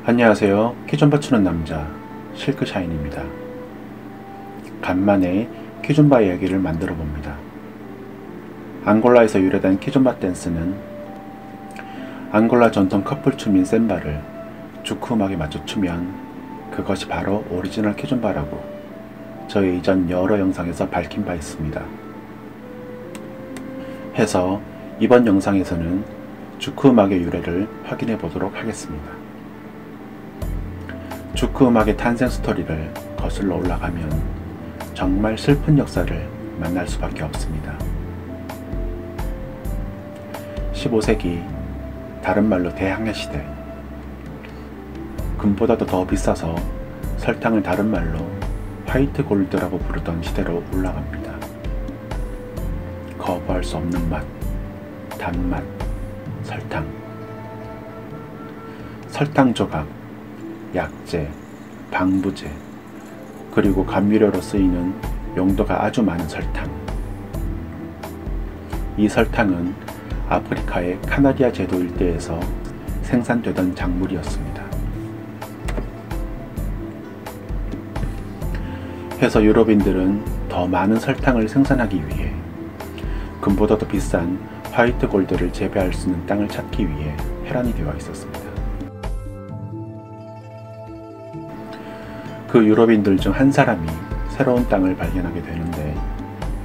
안녕하세요. 키 좀 받추는 남자 실크샤인입니다. 간만에 키줌바 이야기를 만들어 봅니다. 앙골라에서 유래된 키줌바 댄스는 앙골라 전통 커플 춤인 셈바를 주크 음악에 맞춰 추면 그것이 바로 오리지널 키줌바라고 저의 이전 여러 영상에서 밝힌 바 있습니다. 해서 이번 영상에서는 주크 음악의 유래를 확인해 보도록 하겠습니다. 주크 음악의 탄생 스토리를 거슬러 올라가면 정말 슬픈 역사를 만날 수밖에 없습니다. 15세기, 다른 말로 대항해 시대, 금보다도 더 비싸서 설탕을 다른 말로 화이트 골드라고 부르던 시대로 올라갑니다. 거부할 수 없는 맛, 단맛, 설탕. 설탕 조각, 약재, 방부제, 그리고 감미료로 쓰이는 용도가 아주 많은 설탕. 이 설탕은 아프리카의 카나리아 제도 일대에서 생산되던 작물이었습니다. 해서 유럽인들은 더 많은 설탕을 생산하기 위해 금보다 더 비싼 화이트 골드를 재배할 수 있는 땅을 찾기 위해 해란이 되어 있었습니다. 그 유럽인들 중 한 사람이 새로운 땅을 발견하게 되는데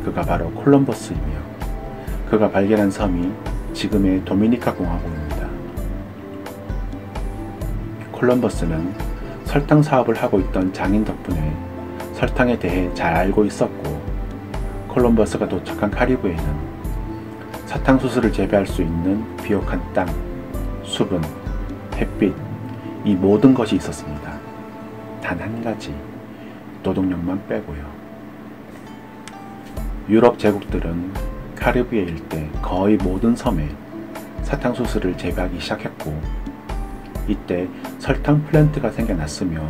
그가 바로 콜럼버스이며 그가 발견한 섬이 지금의 도미니카 공화국입니다. 콜럼버스는 설탕 사업을 하고 있던 장인 덕분에 설탕에 대해 잘 알고 있었고 콜럼버스가 도착한 카리브해는 사탕수수를 재배할 수 있는 비옥한 땅, 수분, 햇빛, 이 모든 것이 있었습니다. 단 한 가지, 노동력만 빼고요. 유럽 제국들은 카리브해 일대 거의 모든 섬에 사탕수수를 재배하기 시작했고 이때 설탕 플랜트가 생겨났으며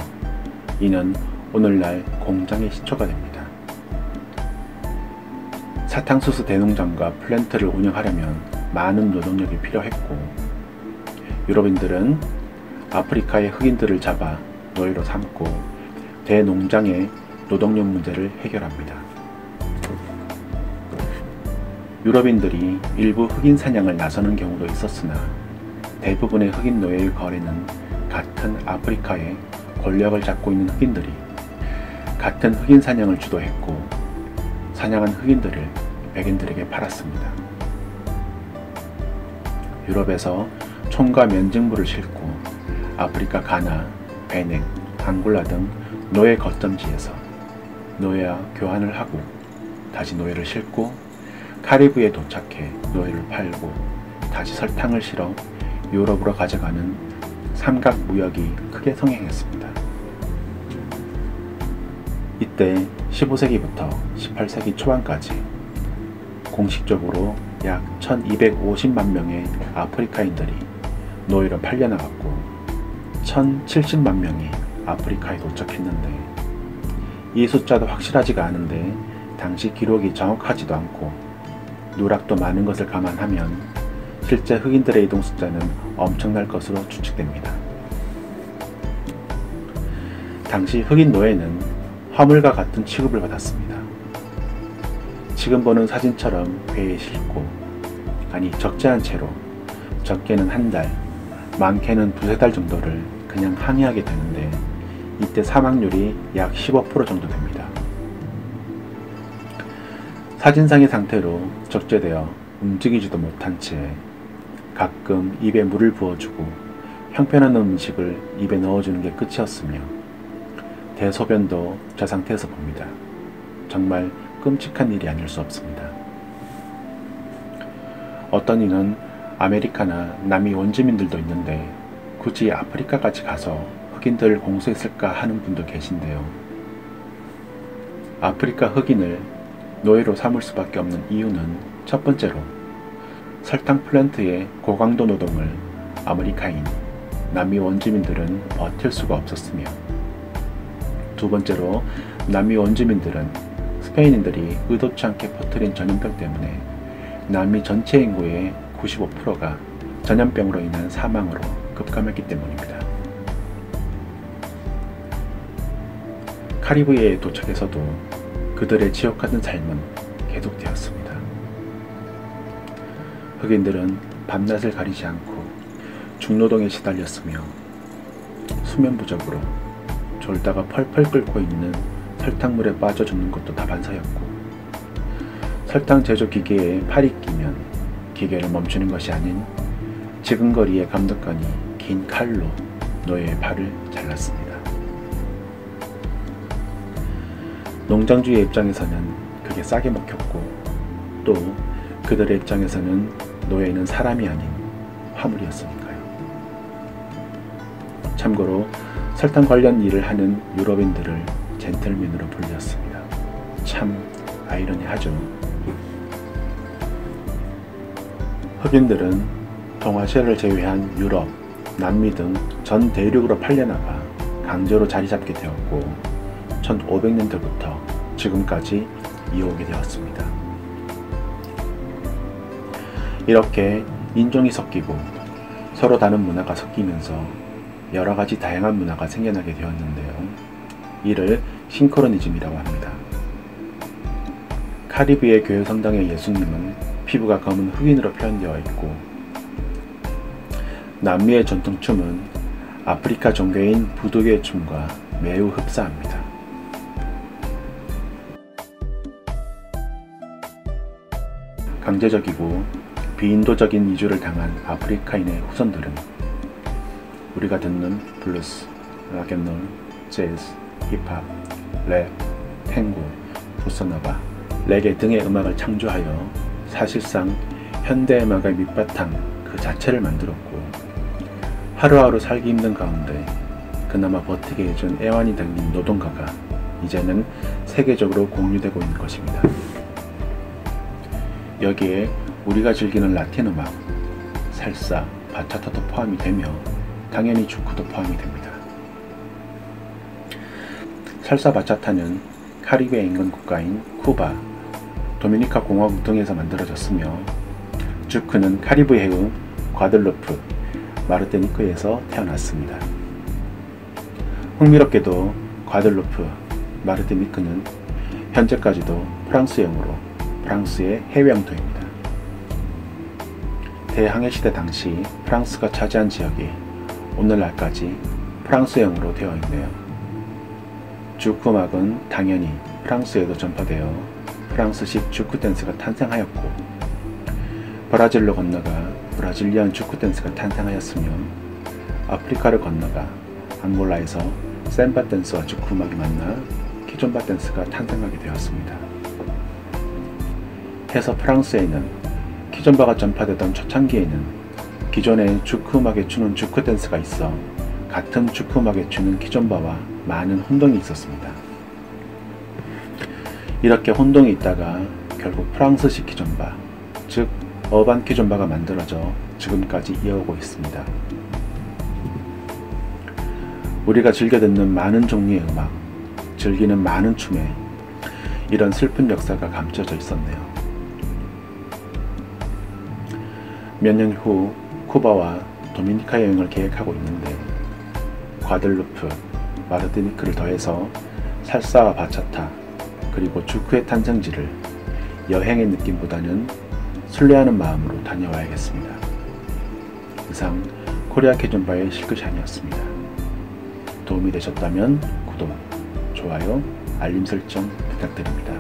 이는 오늘날 공장의 시초가 됩니다. 사탕수수 대농장과 플랜트를 운영하려면 많은 노동력이 필요했고 유럽인들은 아프리카의 흑인들을 잡아 노예로 삼고 대농장의 노동력 문제를 해결합니다. 유럽인들이 일부 흑인 사냥을 나서는 경우도 있었으나 대부분의 흑인 노예의 거래는 같은 아프리카의 권력을 잡고 있는 흑인들이 같은 흑인 사냥을 주도했고 사냥한 흑인들을 백인들에게 팔았습니다. 유럽에서 총과 면직물을 싣고 아프리카 가나, 베냉, 앙골라 등 노예 거점지에서 노예와 교환을 하고 다시 노예를 싣고 카리브해에 도착해 노예를 팔고 다시 설탕을 실어 유럽으로 가져가는 삼각 무역이 크게 성행했습니다. 이때 15세기부터 18세기 초반까지 공식적으로 약 1250만 명의 아프리카인들이 노예로 팔려나갔고 1070만 명이 아프리카에 도착했는데 이 숫자도 확실하지가 않은데 당시 기록이 정확하지도 않고 누락도 많은 것을 감안하면 실제 흑인들의 이동 숫자는 엄청날 것으로 추측됩니다. 당시 흑인 노예는 화물과 같은 취급을 받았습니다. 지금 보는 사진처럼 배에 싣고 아니 적지 않은 채로 적게는 한 달, 많게는 두세 달 정도를 그냥 항해하게 되는데 이때 사망률이 약 15% 정도 됩니다. 사진상의 상태로 적재되어 움직이지도 못한 채 가끔 입에 물을 부어주고 형편없는 음식을 입에 넣어주는 게 끝이었으며 대소변도 저 상태에서 봅니다. 정말 끔찍한 일이 아닐 수 없습니다. 어떤 이는 아메리카나 남미 원주민들도 있는데 굳이 아프리카까지 가서 흑인들을 공수했을까 하는 분도 계신데요. 아프리카 흑인을 노예로 삼을 수밖에 없는 이유는 첫 번째로 설탕 플랜트의 고강도 노동을 아메리카인, 남미 원주민들은 버틸 수가 없었으며 두 번째로 남미 원주민들은 스페인인들이 의도치 않게 퍼뜨린 전염병 때문에 남미 전체 인구의 95%가 전염병으로 인한 사망으로 급감했기 때문입니다. 카리브해에 도착해서도 그들의 지옥 같은 삶은 계속되었습니다. 흑인들은 밤낮을 가리지 않고 중노동에 시달렸으며 수면 부족으로 졸다가 펄펄 끓고 있는 설탕물에 빠져 죽는 것도 다반사였고, 설탕 제조 기계에 팔이 끼면 기계를 멈추는 것이 아닌 지근거리의 감독관이 긴 칼로 노예의 팔을 잘랐습니다. 농장주의 입장에서는 그게 싸게 먹혔고, 또 그들의 입장에서는 노예는 사람이 아닌 화물이었으니까요. 참고로 설탕 관련 일을 하는 유럽인들을 젠틀맨으로 불렸습니다. 참 아이러니하죠. 흑인들은 동아시아를 제외한 유럽, 남미 등 전 대륙으로 팔려나가 강제로 자리 잡게 되었고 1500년대부터 지금까지 이어오게 되었습니다. 이렇게 인종이 섞이고 서로 다른 문화가 섞이면서 여러가지 다양한 문화가 생겨나게 되었는데요. 이를 싱크로니즘이라고 합니다. 카리브해 교회 성당의 예수님은 피부가 검은 흑인으로 표현되어 있고, 남미의 전통춤은 아프리카 종교인 부두교의 춤과 매우 흡사합니다. 강제적이고 비인도적인 이주를 당한 아프리카인의 후손들은 우리가 듣는 블루스, 락앤롤, 재즈, 힙합, 랩, 탱고, 보사노바, 레게 등의 음악을 창조하여 사실상 현대음악의 밑바탕 그 자체를 만들었고, 하루하루 살기 힘든 가운데 그나마 버티게 해준 애완이 담긴 노동가가 이제는 세계적으로 공유되고 있는 것입니다. 여기에 우리가 즐기는 라틴 음악, 살사, 바차타도 포함이 되며 당연히 주크도 포함이 됩니다. 살사 바차타는 카리브해 인근 국가인 쿠바, 도미니카 공화국 등에서 만들어졌으며, 주크는 카리브해의 과들루프, 마르티니크에서 태어났습니다. 흥미롭게도 과들루프, 마르티니크는 현재까지도 프랑스형으로 프랑스의 해외 영토입니다. 대항해시대 당시 프랑스가 차지한 지역이 오늘날까지 프랑스형으로 되어 있네요. 주크 음악은 당연히 프랑스에도 전파되어 프랑스식 주크 댄스가 탄생하였고, 브라질로 건너가 브라질리안 주크 댄스가 탄생하였으며, 아프리카를 건너가 앙골라에서 셈바 댄스와 주크 음악이 만나 키존바 댄스가 탄생하게 되었습니다. 해서 프랑스에는 키존바가 전파되던 초창기에는 기존의 주크 음악에 추는 주크 댄스가 있어 같은 주크 음악에 추는 키존바와 많은 혼동이 있었습니다. 이렇게 혼동이 있다가 결국 프랑스식 키존바, 즉 어반 키존바가 만들어져 지금까지 이어오고 있습니다. 우리가 즐겨 듣는 많은 종류의 음악, 즐기는 많은 춤에 이런 슬픈 역사가 감춰져 있었네요. 몇 년 후 쿠바와 도미니카 여행을 계획하고 있는데, 과들루프, 마르티니크를 더해서 살사와 바차타, 그리고 주크의 탄생지를 여행의 느낌보다는 순례하는 마음으로 다녀와야겠습니다. 이상 코리아 키존바의 실크샤니였습니다. 도움이 되셨다면 구독, 좋아요, 알림 설정 부탁드립니다.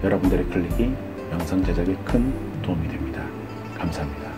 여러분들의 클릭이 영상 제작에 큰 도움이 됩니다. 감사합니다.